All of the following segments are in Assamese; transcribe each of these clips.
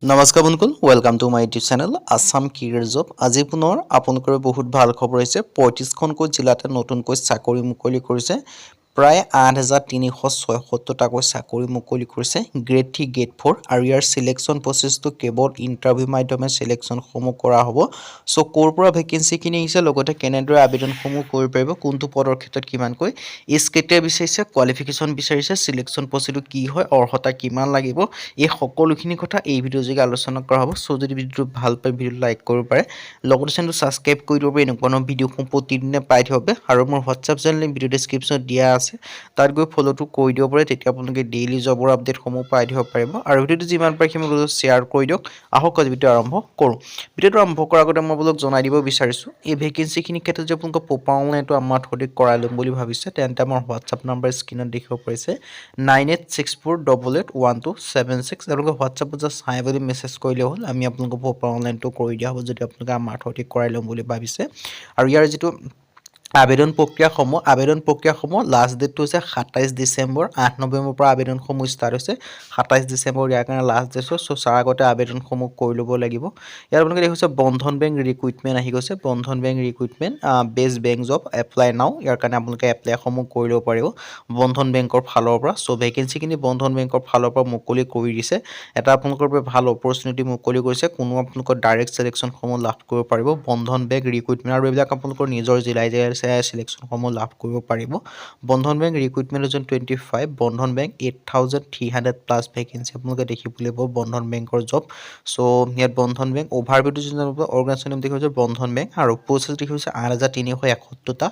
নমস্কাৰ বন্ধুসকল welcome to my YouTube channel Assam career job আজি পুনৰ আপোনালোকৰ বহুত ভাল খবৰ হৈছে ৩৫খনকৈ জিলাতে নতুনকৈ চাকৰি মুকলি কৰিছে প্ৰায় ৮৩৭৬টাকৈ চাকৰি মুকলি কৰিছে গ্ৰেড 3 গ্ৰেড 4 আৰু ইয়াৰ সিলেকশন প্ৰসেসটো কেৱল ইন্টাৰভিউ মাধ্যমে সিলেকশন সমূহ কৰা হ'ব সো কোৰ পৰা ভ্যাকেন্সি কিনি আহিছে লগতে কেনেদৰে আবেদন সমূহ কৰিব পাৰিব কোনটো পদৰ ক্ষেত্ৰত কিমানকৈ এজ কেতিয়া বিচাৰিছে কোৱালিফিকেশন বিচাৰিছে সিলেকশন প্ৰসেসটো কি হয় অৰ্হতা কিমান লাগিব এই সকলোখিনি কথা এই ভিডিঅ' যোগে আলোচনা কৰা হ'ব সো যদি ভিডিঅ'টো ভাল পায় ভিডিঅ'টো লাইক কৰিব পাৰে লগতে চেনেলটো সাবস্ক্ৰাইব কৰি দিব পাৰে এনেকুৱা ভিডিঅ'সমূহ প্ৰতিদিনে পাই থাকিব আৰু মোৰ হোৱাটছআপ চেনেল ভিডিঅ' ডেসক্ৰিপচনত দিয়া আছে তাত গৈ ফলোটো কৰি দিব পাৰে তেতিয়া আপোনালোকে ডেইলি জবৰ আপডেট সমূহ পাই থাকিব পাৰিব আৰু ভিডিঅ'টো যিমান পাৰে সিমান শ্বেয়াৰ কৰি দিয়ক আহক আজি ভিডিঅ' আৰম্ভ কৰোঁ ভিডিঅ'টো আৰম্ভ কৰাৰ আগতে মই আপোনালোকক জনাই দিব বিচাৰিছোঁ এই ভ্যাকেন্সিখিনিৰ ক্ষেত্ৰত যদি আপোনালোকে প্ৰপাৰ অনলাইনটো আমাৰ থ্ৰুদি কৰাই ল'ম বুলি ভাবিছে তেন্তে আমাৰ হোৱাটছআপ নাম্বাৰ স্ক্ৰীনত দেখিব পাৰিছে 9864881276 আপোনালোকে হোৱাটছআপত জাষ্ট হাই বুলি মেছেজ কৰিলে হ'ল আমি আপোনালোকক প্ৰপাৰ অনলাইনটো কৰি দিয়া হ'ব যদি আপোনালোকে আমাৰ থ্ৰুদি কৰাই ল'ম বুলি ভাবিছে আৰু ইয়াৰ যিটো আবেদন প্ৰক্ৰিয়াসমূহ লাষ্ট ডেটটো হৈছে 27 ডিসেম্বৰ 8 নৱেম্বৰৰ পৰা আবেদনসমূহ ষ্টাৰ্ট হৈছে 27 ডিসেম্বৰ ইয়াৰ কাৰণে লাষ্ট ডেট সো তাৰ আগতে আবেদনসমূহ কৰি ল'ব লাগিব ইয়াৰ আপোনালোকে দেখিছে বন্ধন বেংক ৰিক্ৰুটমেন্ট আহি গৈছে Bandhan bank recruitment best bank job apply now ইয়াৰ কাৰণে আপোনালোকে এপ্লাইসমূহ কৰি ল'ব পাৰিব বন্ধন বেংকৰ ফালৰ পৰা সো ভ্যাকেন্সিখিনি বন্ধন বেংকৰ ফালৰ পৰা মুকলি কৰি দিছে এটা আপোনালোকৰ বাবে ভাল অপৰচুনিটি মুকলি কৰিছে কোনো আপোনালোকৰ ডাইৰেক্ট সিলেকশনসমূহ লাভ কৰিব পাৰিব বন্ধন বেংক ৰিক্ৰুটমেন্ট আৰু এইবিলাক আপোনালোকৰ নিজৰ জিলাই সিলেকশন সমূহ লাভ কৰিব পাৰিব বন্ধন বেংক ৰিক্ৰুটমেন্ট জন 25 বন্ধন বেংক 8300 প্লাস ভ্যাকেন্সি আপোনালোকে দেখিবলৈ পাব বন্ধন বেংকৰ জব সো ইয়াত বন্ধন বেংক ওভাৰভিউটো যিটো অৰ্গানাইজেশ্যন নেম দেখিব যে বন্ধন বেংক আৰু পোষ্ট দেখিব যে 8371টা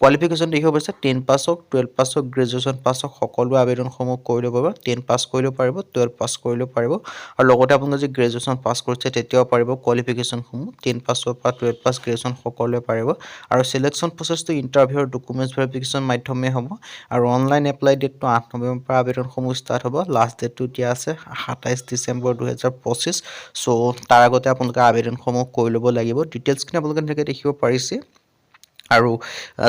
কোৱালিফিকেশন দেখিব পাইছে 10 পাছ হওক 12 পাছ হওক গ্ৰেজুৱেচন পাছ হওক সকলো আবেদনসমূহ কৰি ল'ব পাৰিব 10 পাছ কৰিলেও পাৰিব 12 পাছ কৰিলেও পাৰিব আৰু লগতে আপোনালোকে যদি গ্ৰেজুৱেচন পাছ কৰিছে তেতিয়াও পাৰিব কোৱালিফিকেশনসমূহ 10 পাছৰ পৰা 12 পাছ গ্ৰেজুৱেচন সকলোৱে পাৰিব আৰু সিলেকশন প্ৰসেসটো ইন্টাৰভিউ আৰু ডকুমেন্টছ ভেৰিফিকেশন মাধ্যমে হ'ব আৰু অনলাইন এপ্লাই ডেটটো 8 নৱেম্বৰৰ পৰা আবেদনসমূহ ষ্টাৰ্ট হ'ব লাষ্ট ডেটটো দিয়া আছে 27 ডিসেম্বৰ 2025 সো তাৰ আগতে আপোনালোকে আবেদনসমূহ কৰি ল'ব লাগিব ডিটেইলছখিনি আপোনালোকে এনেকৈ দেখিব পাৰিছে আৰু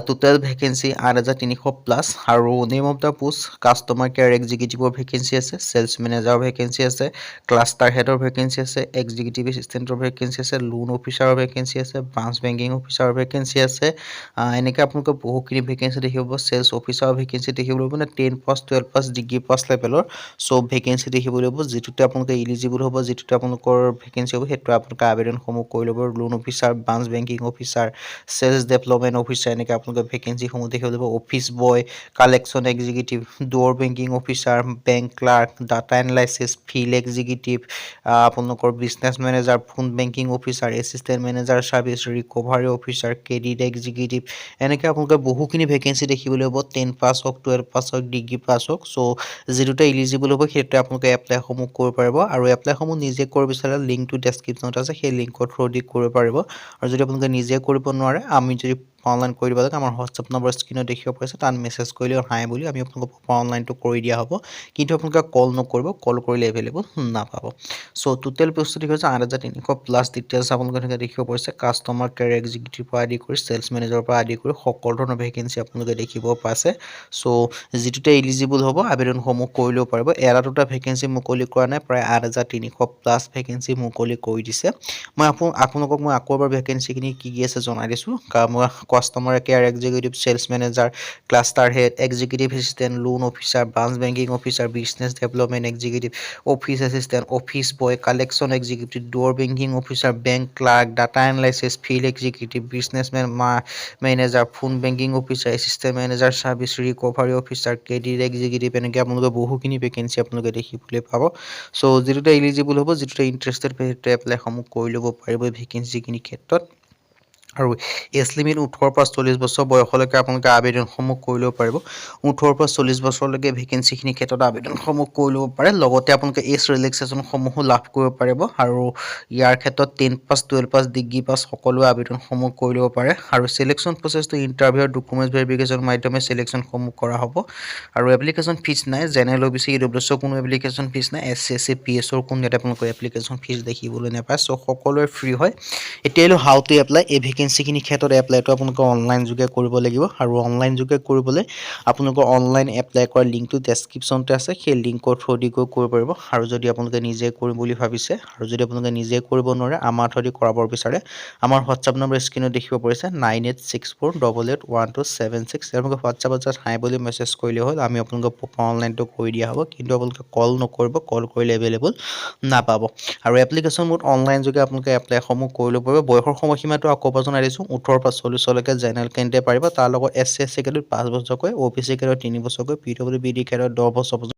টোটাল ভ্যাকেন্সি 8300 প্লাস আৰু name of the post customer care এক্সিকিউটিভৰ ভ্যাকেন্সি আছে সেলস মেনেজাৰৰ ভ্যাকেন্সি আছে ক্লাষ্টাৰ হেডৰ ভ্যাকেন্সি আছে এক্সিকিউটিভ এসিস্ট্যান্টৰ ভ্যাকেন্সি আছে লোন অফিচাৰৰ ভ্যাকেন্সি আছে ব্ৰাঞ্চ বেংকিং অফিচাৰৰ ভ্যাকেন্সি আছে এনেকৈ আপোনালোকে বহুখিনি ভ্যাকেন্সি দেখিব সেলস অফিচাৰৰ ভ্যাকেন্সি দেখিব মানে 10 পাস 12 পাস ডিগ্ৰী পাস লেভেলৰ সব ভ্যাকেন্সি দেখিব লাগিব যেটোতে আপোনালোকে এলিজিবল হ'ব যেটোতে আপোনালোকৰ ভ্যাকেন্সি হ'ব হেতু আপোনালোকে আবেদনসমূহ কৰি ল'ব loan officer branch banking officer sales development officer এনেকৈ আপোনালোকে ভ্যাকেন্সি সমূহ দেখিব লাগিব office boy collection executive door banking officer bank clerk data analysis field executive আপোনালোকৰ business manager phone banking officer assistant manager service recovery officer credit executive এনেকৈ আপোনালোকে বহুখিনি ভ্যাকেন্সি দেখিবলৈ হ'ব 10 পাস হওক 12 পাস হওক ডিগ্ৰী পাস হওক সো যেটোতে এলিজিবল হ'ব হেতু আপোনালোকে এপ্লাই সমূহ কৰিব পাৰিব আৰু এপ্লাই সমূহ নিজে কৰিব বিচাৰে লিংকটো ডেসক্ৰিপচনত আছে সেই লিংকৰ থ্ৰুদি কৰিব পাৰিব আৰু যদি আপোনালোকে নিজে কৰিব নোৱাৰে আমি যদি অনলাইন কৰি দিব লাগে আমাৰ হোৱাটছআপ নম্বৰ স্ক্ৰীনত দেখিব পাইছে তাত মেছেজ কৰিলে হাই বুলি আমি আপোনালোকক অনলাইনটো কৰি দিয়া হ'ব কিন্তু আপোনালোকে কল নকৰিব কল কৰিলে এভেইলেবল নাপাব সো টোটাল প্ৰস্তুতি হৈছে 8300 প্লাস ডিটেইলছ আপোনালোকে দেখিব পাইছে কাস্টমাৰ কেয়াৰ এক্সিকিউটিভ পৰা আদি কৰি সেলস মেনেজাৰৰ পৰা আদি কৰি সকলো ধৰণৰ ভ্যাকেন্সি আপোনালোকে দেখিব পাইছে সো যেটোতে এলিজিবল হ'ব আবেদনসমূহ কৰিলেও পাৰিব এৰা দুটা ভ্যাকেন্সি মুকলি কৰা নাই প্ৰায় 8300 প্লাস ভ্যাকেন্সি মুকলি কৰি দিছে মই আপোনালোকক মই আকৌ এবাৰ ভ্যাকেন্সিখিনি কি আছে জনাই দিছো customer care executive sales manager cluster head executive assistant loan officer branch banking officer business development executive office assistant office boy collection executive door banking officer bank clerk data analysis field executive business manager phone banking officer assistant manager service recovery officer credit executive এনেকৈ আপোনালোকে বহুখিনি ভ্যাকেন্সি আপোনালোকে দেখিবলৈ পাব সো যেটোতে এলিজিবল হ'ব যেটোতে ইন্টাৰেষ্টেড হেতু এপ্লাই সমূহ কৰি ল'ব পাৰিব ভ্যাকেন্সিখিনিৰ ক্ষেত্ৰত আৰু এজ লিমিট 18 পৰা 40 বছৰ বয়সলৈকে আপোনালোকে আবেদনসমূহ কৰি ল'ব পাৰিব 18 পৰা 40 বছৰলৈকে ভ্যাকেন্সিখিনি ক্ষেত্ৰত আবেদনসমূহ কৰি ল'ব পাৰে লগতে আপোনালোকে এজ ৰিলেক্সেশন সমূহ লাভ কৰিব পাৰিব আৰু ইয়াৰ ক্ষেত্ৰত 10 পাস 12 পাস ডিগ্ৰী পাস সকলো আবেদনসমূহ কৰি ল'ব পাৰে আৰু সিলেকশন প্ৰসেসটো ইন্টাৰভিউ আৰু ডকুমেন্টছ ভেৰিফিকেশন মাধ্যমে সিলেকশন সমূহ কৰা হ'ব আৰু এপ্লিকেশন ফিজ নাই জেনেৰেল ওবিসি ইডব্লিউএছ কোনো এপ্লিকেশন ফিজ নাই এছসি পিএছৰ কোনো আপোনালোকৰ এপ্লিকেশন ফিজ দেখিবলৈ নাপায় সো সকলোৱে ফ্ৰী হয় এতিয়া হাউ টু এপ্লাই এই ভেকেঞ্চিখিনি ক্ষেত্ৰত এপ্লাইটো আপোনালোকে অনলাইন যোগে কৰিব লাগিব আৰু অনলাইন যোগে কৰিবলৈ আপোনালোকৰ অনলাইন এপ্লাই কৰা লিংকটো ডেছক্ৰিপশ্যনতে আছে সেই লিংকৰ থ্ৰুদি গৈ কৰিব পাৰিব আৰু যদি আপোনালোকে নিজে কৰিম বুলি ভাবিছে আৰু যদি আপোনালোকে নিজে কৰিব নোৱাৰে আমাৰ থ্ৰুদি কৰাব বিচাৰে আমাৰ হোৱাটছআপ নম্বৰ স্ক্ৰীনত দেখিব পাৰিছে 9864881276 আপোনালোকে হোৱাটছআপত জাষ্ট হাই বুলি মেছেজ কৰিলে হ'ল আমি আপোনালোকক প্ৰপাৰ অনলাইনটো কৰি দিয়া হ'ব কিন্তু আপোনালোকে কল নকৰিব কল কৰিলে এভেইলেবল নাপাব আৰু এপ্লিকেশ্যন মোড অনলাইন যোগে আপোনালোকে এপ্লাইসমূহ কৰি ল'ব পাৰিব বয়সৰ সময়সীমাটো আকৌ এবাৰ জনাই দিছোঁ 18 পৰা 40লৈকে জেনেৰেল কেণ্ডিডেট পাৰিব তাৰ লগত SC কেটেগৰীত 5 বছৰকৈ OBC কেটেগৰীত 3 বছৰকৈ PWBD কেটেগৰীত 10 বছৰ